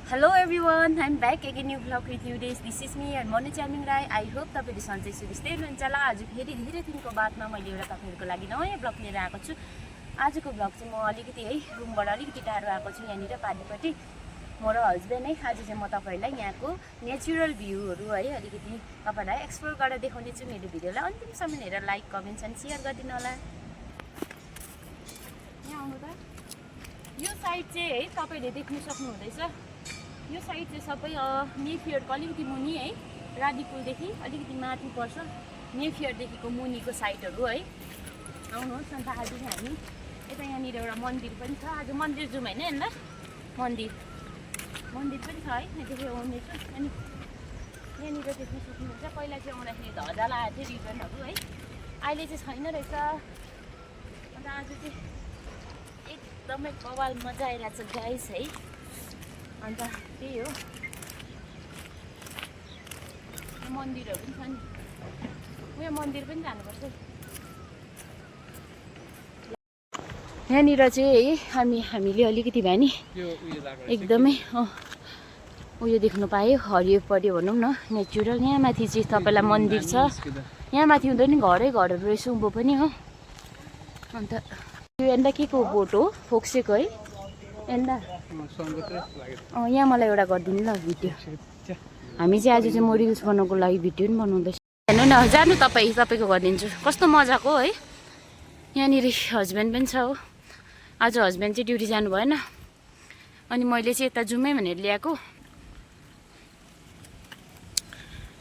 Hello everyone, I'm back again new vlog with you days. This is me and Monu Charming Rai. I hope तपाईहरु सन्चै सुबिस्तै हुनुहुन्छ होला। आज फेरि धेरै दिनको बादमा मैले एउटा तपाईहरुको लागि नयाँ भ्लग लिएर आएको छु। आजको भ्लग चाहिँ म अलिकति है रुमबाट अलिकति टाढो आएको छु यहाँनिर पानीपट्टि। म र हस्बैन्ड है आज चाहिँ म तपाईहरुलाई यहाँको नेचुरल भ्यूहरु है अलिकति तपाईहरुलाई एक्सप्लोर गरेर देखाउने छु। मेरो भिडियोलाई अन्तिमसम्म हेरेर लाइक, कमेन्ट्स अनि शेयर गरिदिनु होला। यहाँ आउनु त। यो साइड चाहिँ है तपाईले देख्न सक्नु हुँदैछ। यो साइड चाहिँ सबै नेफियरको अलिकति मुनि है रानीपुलदेखि अलिकति माथि पर्छ। नेफियरदेखिको मुनिको साइडहरू है। आउनुहोस् अन्त आज चाहिँ हामी यता यहाँनिर एउटा मन्दिर पनि छ। आज मन्दिर जाउँ होइन हेर्दा मन्दिर पनि छ है यहाँ देखाउने छु। अनि यहाँनिर देख्न सक्नुहुन्छ पहिला चाहिँ आउँदाखेरि ध्वजा लगाएको थियो रिबनहरू है। अहिले चाहिँ छैन रहेछ। अन्त आज चाहिँ एकदमै बवाल मजा आइरहेको छ गाइस है। अन्त त्यही हो मन्दिरहरू पनि छ नि। उयो मन्दिर पनि जानुपर्छ। यहाँनिर चाहिँ है हामीले अलिकति भए नि एकदमै उयो देख्नु पायो हरियो परियो भनौँ न नेचुरल। यहाँ माथि चाहिँ तपाईँलाई मन्दिर छ। यहाँ माथि हुँदैन घरहरू रहेछ उँभो पनि हो। अन्त यो एन्दा के को बोट हो फोक्सेको है एन्दा यहाँ मलाई एउटा गरिदिनु ल भिडियो। हामी चाहिँ आज चाहिँ म रिल्स बनाउनुको लागि भिडियो पनि बनाउँदैछु। हेर्नु न जानु तपाईँको गरिदिन्छु। कस्तो मजाको है। यहाँनिर हस्बेन्ड पनि छ हो। आज हस्बेन्ड चाहिँ ड्युटी जानु भएन अनि मैले चाहिँ यता जाउँ भनेर ल्याएको।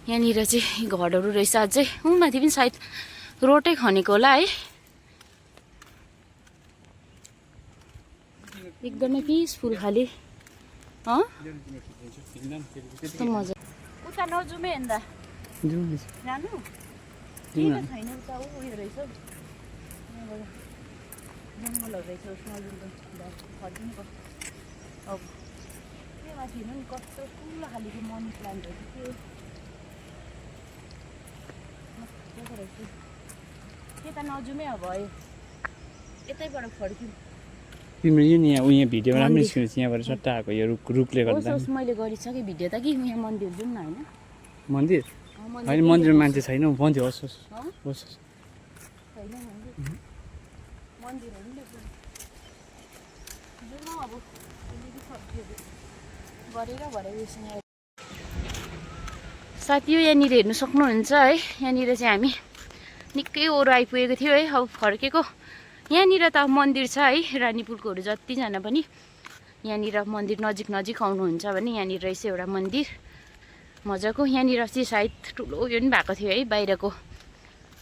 यहाँनिर चाहिँ घरहरू रहेछ अझै माथि पनि सायद रोटै खनेको होला है। एकदमै पिसफुल खाले कस्तो मजा। उता नजाउँ हेर्दा जानु छैन। उता उयो रहेछ जङ्गलहरू रहेछ उसमा फर्किनु पर्छ। अब त्यो माथि हेर्नु नि कस्तो ठुलो खाले मनी प्लान्टहरू थियो रहेछ। त्यता नजाउँ अब भयो यतैबाट फर्क्यौँ। तिम्रो यो नि यहाँ भिडियोमा राम्रो निस्किन्छ। यहाँबाट सट्टा आएको यो रुखले गर्दा मैले गरिसकेँ भिडियो त कि यहाँ मन्दिर जाउँ न होइन। मन्दिर होइन मन्दिरमा मान्छे छैन भन्थ्यो। होस् साथी यो यहाँनिर हेर्नु सक्नुहुन्छ है। यहाँनिर चाहिँ हामी निकै ओह्रो आइपुगेको थियो है। अब फर्केको यहाँनिर त मन्दिर छ है। रानीपुलकोहरू जतिजना पनि यहाँनिर मन्दिर नजिक आउनुहुन्छ भने यहाँनिर रहेछ एउटा मन्दिर मजाको। यहाँनिर चाहिँ सायद ठुलो उयो पनि भएको थियो है बाहिरको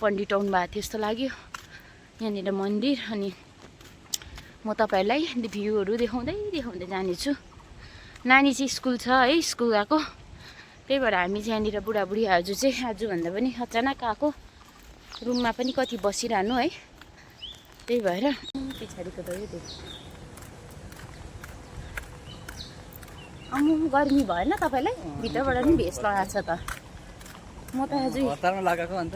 पण्डित आउनु भएको थियो जस्तो लाग्यो। यहाँनिर मन्दिर अनि म तपाईँहरूलाई भ्यूहरू देखाउँदै जानेछु। नानी चाहिँ स्कुल छ है स्कुल गएको। त्यही भएर हामी चाहिँ यहाँनिर बुढाबुढी हजुर चाहिँ आजभन्दा पनि अचानक आएको। रुममा पनि कति बसिरहनु है। त्यही भएर पछाडिको त यो गर्मी भएन तपाईँलाई भित्रबाट पनि भेस्ट लगाएको छ त। म त आज लगाएको अन्त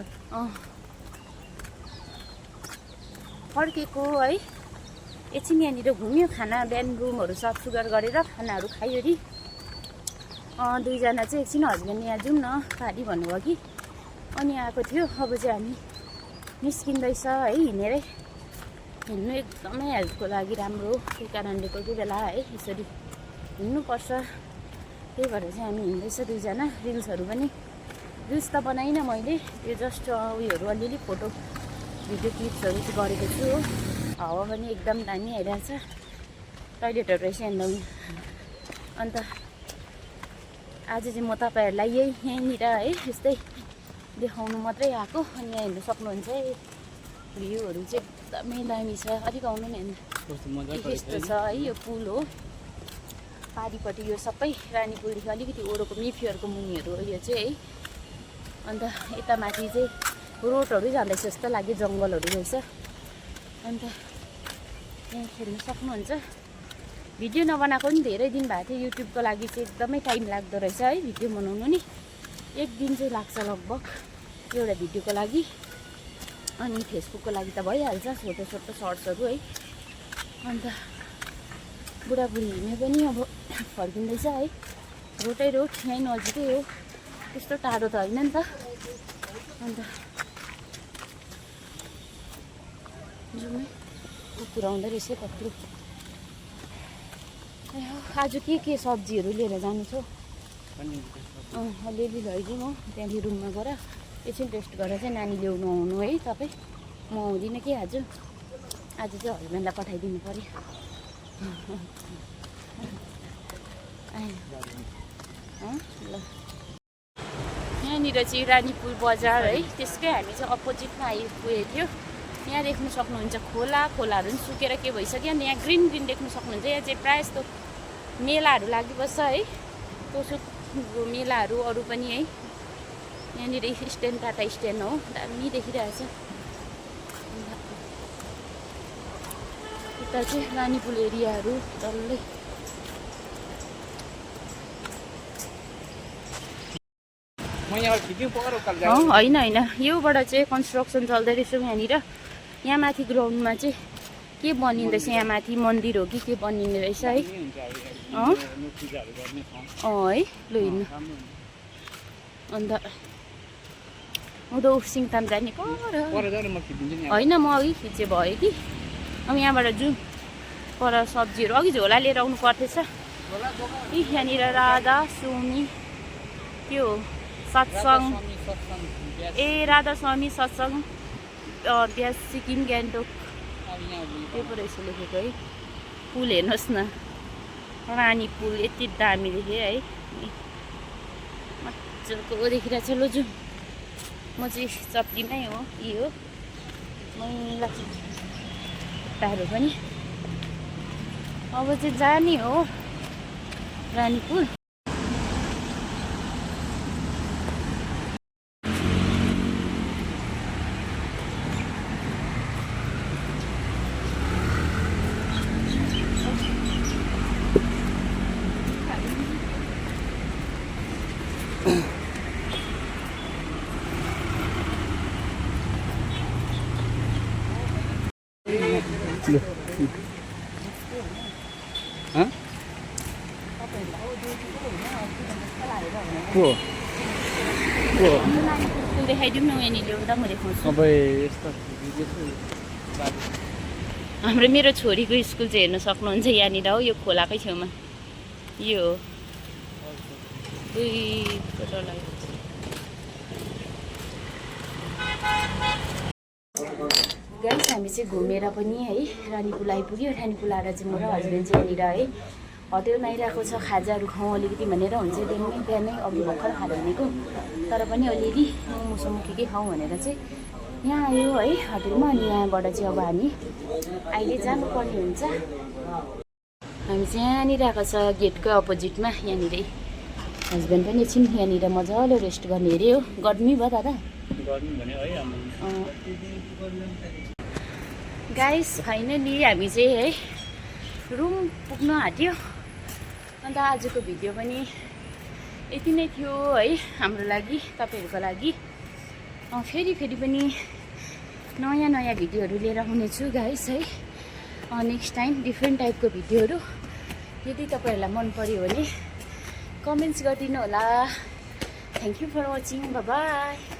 फर्केको है। एकछिन यहाँनिर घुम्यो खाना बिहान रुमहरू सफसुग्घर गरेर खानाहरू खाइवरी दुईजना चाहिँ एकछिन हस्बेन्ड यहाँ जाउँ न पारी भन्नुभयो कि अनि आएको थियो। अब चाहिँ हामी निस्किँदैछ है हिँडेरै। हिँड्नु एकदमै हेल्थको लागि राम्रो। त्यही कारणले कोही बेला है यसरी हिँड्नुपर्छ। त्यही भएर चाहिँ हामी हिँड्दैछ दुईजना। रिल्स त बनाइनँ मैले यो जस्ट उयोहरू अलिअलि फोटो भिडियो क्लिप्सहरू चाहिँ गरेको छु हो। हावा पनि एकदम दामी आइरहेछ। टोइलेटहरू रहेछ हेर्नु। अन्त आज चाहिँ म तपाईँहरूलाई यहीँनिर है यस्तै देखाउनु मात्रै आएको। अनि यहाँ हेर्नु सक्नुहुन्छ है भ्यूहरू चाहिँ एकदमै दामी छ। अलिक आउनु नि यस्तो छ है। यो पुल हो पारिपट्टि यो सबै रानीपुलदेखि अलिकति ओरोको नेफियरको मुनिहरू हो यो चाहिँ है। अन्त यता माथि चाहिँ रोडहरू जाँदैछ जस्तो लाग्यो जङ्गलहरू रहेछ। अन्त यहाँ हेर्नु सक्नुहुन्छ भिडियो नबनाएको पनि धेरै दिन भएको थियो। युट्युबको लागि चाहिँ एकदमै टाइम लाग्दो रहेछ है भिडियो बनाउनु नि। एक दिन चाहिँ लाग्छ लगभग एउटा भिडियोको लागि। अनि फेसबुकको लागि त भइहाल्छ छोटो सर्ट्सहरू है। अन्त बुढाबुढी हिँड्ने पनि अब फर्किँदैछ है। रोटै रोड यहीँ नजिकै हो, त्यस्तो टाढो त होइन नि त। अन्त जाउँ पुऱ्याउँदो रहेछ कत्रो। आज के सब्जीहरू लिएर जानु छ? अलिअलि लैजाउँ म त्यहाँदेखि रुममा गएर एकछिन रेस्ट गरेर चाहिँ नानी ल्याउनु आउनु है तपाईँ। म आउँदिनँ कि आज चाहिँ हस्बेन्डलाई पठाइदिनु पऱ्यो। ल यहाँनिर चाहिँ रानीपुल बजार है, त्यसकै हामी चाहिँ अपोजिटमा आइपुगेको थियो। यहाँ देख्नु सक्नुहुन्छ खोलाहरू पनि सुकेर के भइसक्यो। अनि यहाँ ग्रिन देख्नु सक्नुहुन्छ। यहाँ चाहिँ प्रायः जस्तो मेलाहरू लागिबस्छ है, टोसुकको मेलाहरू अरू पनि है। यहाँनिर स्ट्यान्ड टाटा स्ट्यान्ड हो, दामी देखिरहेछ। उता चाहिँ रानीपुल एरियाहरू डल्लै। होइन योबाट चाहिँ कन्स्ट्रक्सन चल्दै रहेछ यहाँनिर। यहाँ माथि ग्राउन्डमा चाहिँ के बनिँदैछ, यहाँ माथि मन्दिर हो कि के बनिने रहेछ है। है लु हिँड्नु। अन्त उँधो सिङताम जाने होइन, म अघि खिचे भयो कि। अब यहाँबाट जाउँ पर सब्जीहरू अघि झोला लिएर आउनु पर्थेछ। यहाँनिर राधा स्वामी के हो सत्सङ्ग, राधा स्वामी सत्सङ्ग ब्यास सिक्किम गान्तोक त्यो पो रहेछ लेखेको है। पुल हेर्नुहोस् न, रानी पुल यति दामी देखेँ है, मजाको देखिरहेछ। लु जाउँ। म चाहिँ चप्लीमै हो, यो मैला खुट्टाहरू पनि। अब चाहिँ जाने हो रानीपुल। देखाइदिउँ न यहाँनिर ल्याउँदा म देखाउँछु। हाम्रो मेरो छोरीको स्कुल चाहिँ हेर्न सक्नुहुन्छ यहाँनिर हो, यो खोलाकै छेउमा यो हो। गाइस हामी चाहिँ घुमेर पनि है रानीपुल आइपुग्यो। रानीपुल आएर चाहिँ म र हस्बेन्ड चाहिँ यहाँनिर है होटेलमा आइरहेको छ। खाजाहरू खाउँ अलिकति भनेर हुन्छ, बिहानै अघि भर्खर खाएर हिँडेको, तर पनि अलिअलि मोमोसोमो के खाउँ भनेर चाहिँ यहाँ आयो है होटेलमा। अनि यहाँबाट चाहिँ अब हामी अहिले जानुपर्ने हुन्छ। हामी चाहिँ यहाँनिर आएको छ गेटको अपोजिटमा। यहाँनिर हस्बेन्ड पनि एकछिन यहाँनिर मजाले रेस्ट गर्ने अरे हो। गर्मी भयो दादा? गाइस फाइनली हामी चाहिँ है रुम पुग्न आँट्यो। अन्त आजको भिडियो पनि यति नै थियो है हाम्रो लागि, तपाईँहरूको लागि। फेरि पनि नयाँ भिडियोहरू लिएर आउनेछु गाइस है। नेक्स्ट टाइम डिफ्रेन्ट टाइपको भिडियोहरू। यदि तपाईँहरूलाई मन पर्यो भने कमेन्ट्स गरिदिनु होला। Thank you for watching, bye by.